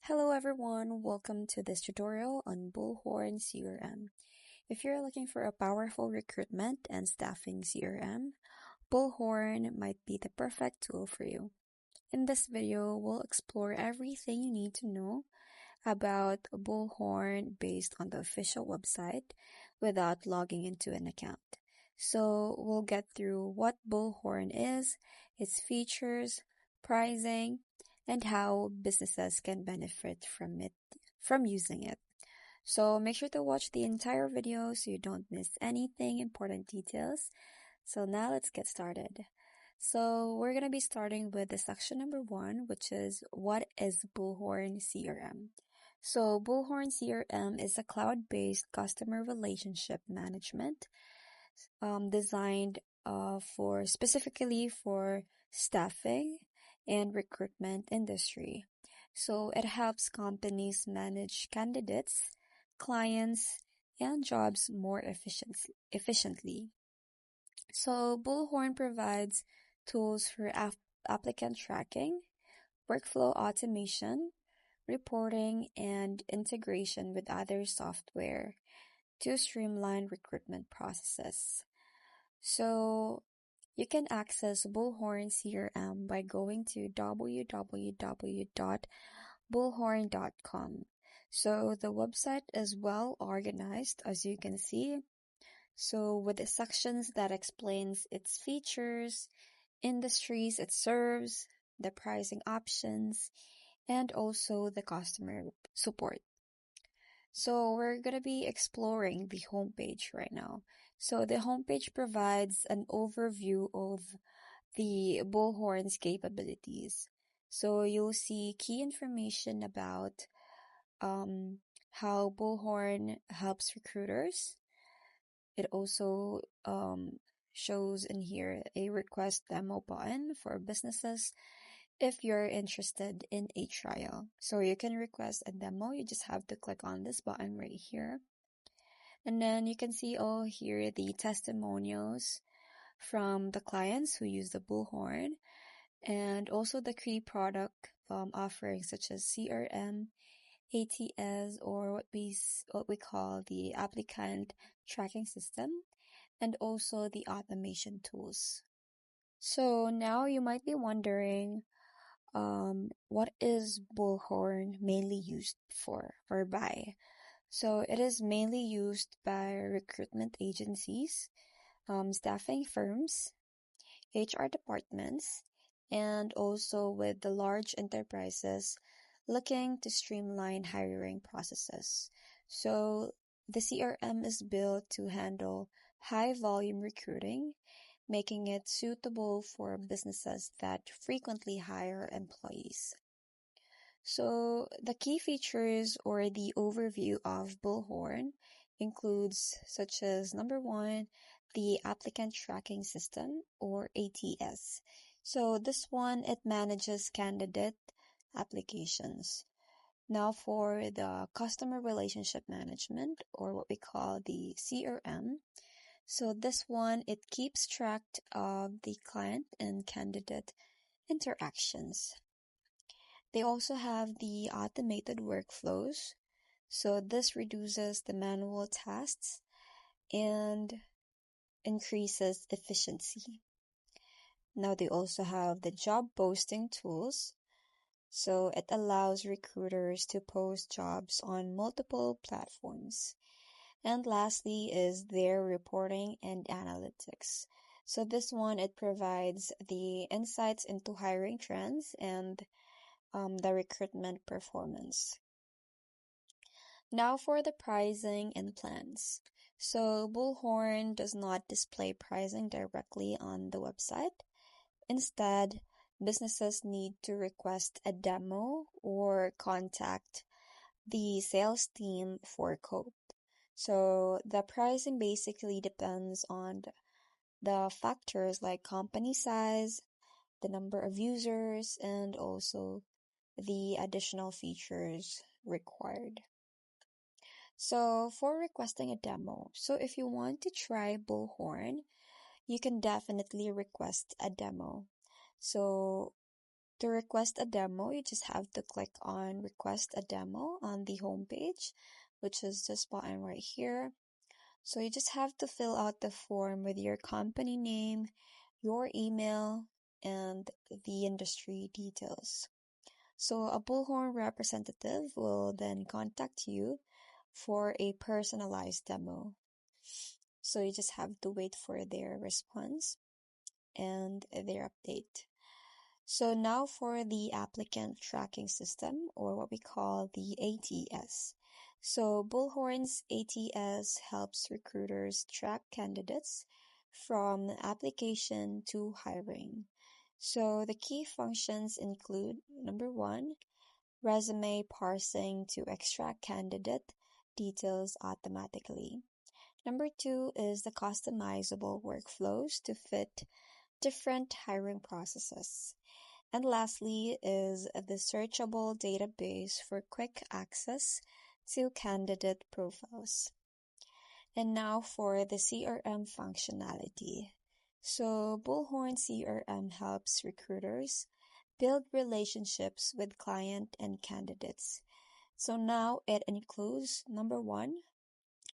Hello everyone, welcome to this tutorial on Bullhorn CRM. If you're looking for a powerful recruitment and staffing CRM, Bullhorn might be the perfect tool for you. In this video, we'll explore everything you need to know about Bullhorn based on the official website without logging into an account. So we'll get through what Bullhorn is, its features, pricing, and how businesses can benefit from using it. So make sure to watch the entire video so you don't miss anything important details. So now let's get started. So we're going to be starting with the section number 1, which is what is Bullhorn CRM? So Bullhorn CRM is a cloud-based customer relationship management designed for specifically for staffing and recruitment industry. So it helps companies manage candidates, clients, and jobs more efficiently. So Bullhorn provides tools for applicant tracking, workflow automation, reporting, and integration with other software to streamline recruitment processes. So you can access Bullhorn CRM by going to www.bullhorn.com. So the website is well organized, as you can see. So with the sections that explains its features, industries it serves, the pricing options, and also the customer support. So we're going to be exploring the homepage right now. So the homepage provides an overview of the Bullhorn's capabilities. So you'll see key information about how Bullhorn helps recruiters. It also shows in here a request demo button for businesses if you're interested in a trial. So you can request a demo. You just have to click on this button right here. And then you can see here the testimonials from the clients who use the Bullhorn, and also the key product offerings such as CRM, ATS, or what we call the applicant tracking system, and also the automation tools. So now you might be wondering, what is Bullhorn mainly used for or by? So it is mainly used by recruitment agencies, staffing firms, HR departments, and also with the large enterprises looking to streamline hiring processes. So the CRM is built to handle high volume recruiting, making it suitable for businesses that frequently hire employees. So the key features or the overview of Bullhorn includes such as number 1, the applicant tracking system or ATS. So this one, it manages candidate applications. Now for the customer relationship management or what we call the CRM. So this one, it keeps track of the client and candidate interactions. They also have the automated workflows. So this reduces the manual tasks and increases efficiency. Now they also have the job posting tools. So it allows recruiters to post jobs on multiple platforms. And lastly is their reporting and analytics. So this one, it provides the insights into hiring trends and the recruitment performance. Now for the pricing and plans. So Bullhorn does not display pricing directly on the website. Instead, businesses need to request a demo or contact the sales team for a quote. So the pricing basically depends on the factors like company size, the number of users, and also the additional features required. So for requesting a demo, so if you want to try Bullhorn, you can definitely request a demo. So To request a demo, you just have to click on Request a Demo on the homepage, which is this button right here. So you just have to fill out the form with your company name, your email, and the industry details. So a Bullhorn representative will then contact you for a personalized demo. So you just have to wait for their response and their update. So now for the applicant tracking system, or what we call the ATS. So Bullhorn's ATS helps recruiters track candidates from application to hiring. So the key functions include number one, resume parsing to extract candidate details automatically. Number two is the customizable workflows to fit different hiring processes. And lastly is the searchable database for quick access to candidate profiles. And now for the CRM functionality. So Bullhorn CRM helps recruiters build relationships with client and candidates. So now it includes number one,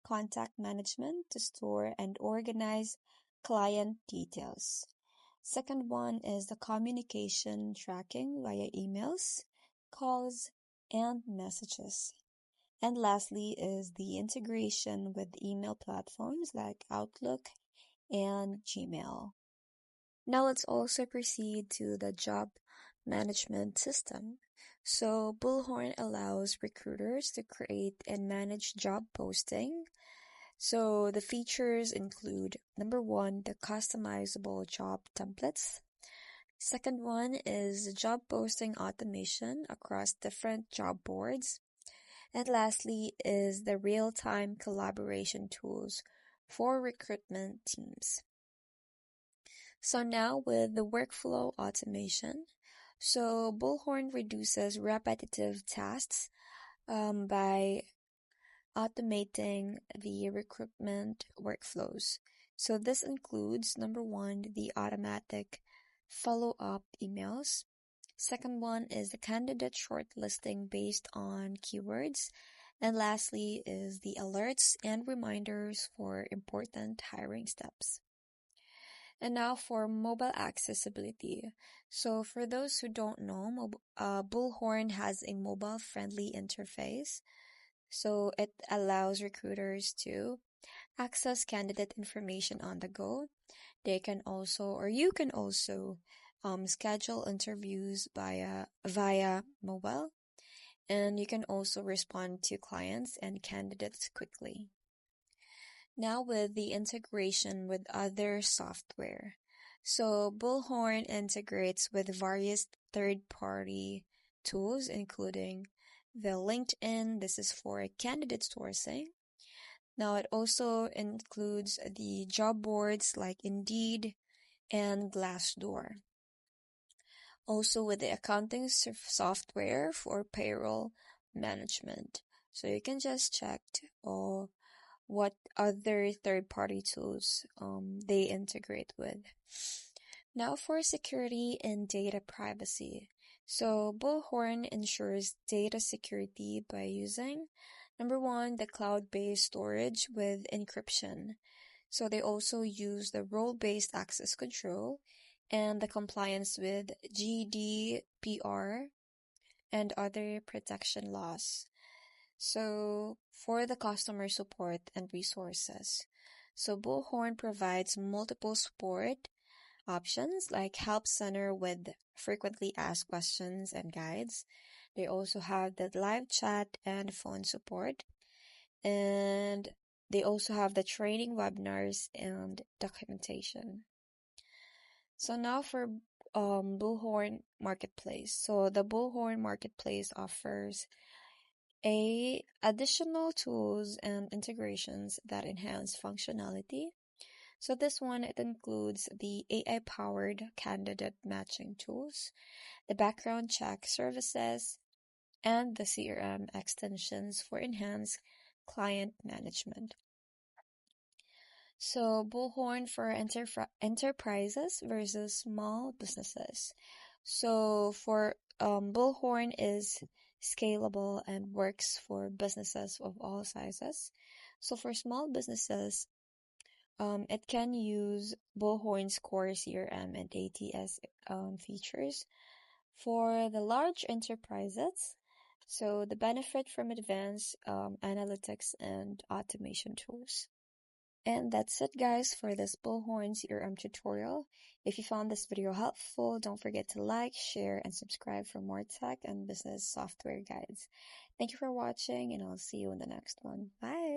contact management to store and organize client details. Second one is the communication tracking via emails, calls, and messages. And lastly is the integration with email platforms like Outlook and Gmail. Now let's also proceed to the job management system. So Bullhorn allows recruiters to create and manage job posting. So the features include number one, the customizable job templates. Second one is job posting automation across different job boards. And lastly is the real-time collaboration tools for recruitment teams. So now with the workflow automation, so Bullhorn reduces repetitive tasks by automating the recruitment workflows. So this includes number one, the automatic follow-up emails. Second one is the candidate shortlisting based on keywords. And lastly is the alerts and reminders for important hiring steps. And now for mobile accessibility. So for those who don't know, Bullhorn has a mobile-friendly interface. So it allows recruiters to access candidate information on the go. They can also, or you can also, schedule interviews via mobile, and you can also respond to clients and candidates quickly. Now with the integration with other software. So Bullhorn integrates with various third-party tools, including the LinkedIn. This is for candidate sourcing. Now it also includes the job boards like Indeed and Glassdoor. Also with the accounting software for payroll management. So you can just check what other third-party tools they integrate with. Now for security and data privacy. So Bullhorn ensures data security by using number one, the cloud-based storage with encryption. So they also use the role-based access control and the compliance with GDPR and other protection laws. So for the customer support and resources. So Bullhorn provides multiple support options like Help Center with frequently asked questions and guides. They also have the live chat and phone support. And they also have the training webinars and documentation. So now for Bullhorn Marketplace. So the Bullhorn Marketplace offers additional tools and integrations that enhance functionality. So this one, it includes the AI-powered candidate matching tools, the background check services, and the CRM extensions for enhanced client management. So Bullhorn for enterprises versus small businesses. So for Bullhorn is scalable and works for businesses of all sizes. So for small businesses, it can use Bullhorn's core CRM and ATS features. For the large enterprises, so the benefit from advanced analytics and automation tools. And that's it, guys, for this Bullhorn CRM tutorial. If you found this video helpful, don't forget to like, share, and subscribe for more tech and business software guides. Thank you for watching, and I'll see you in the next one. Bye!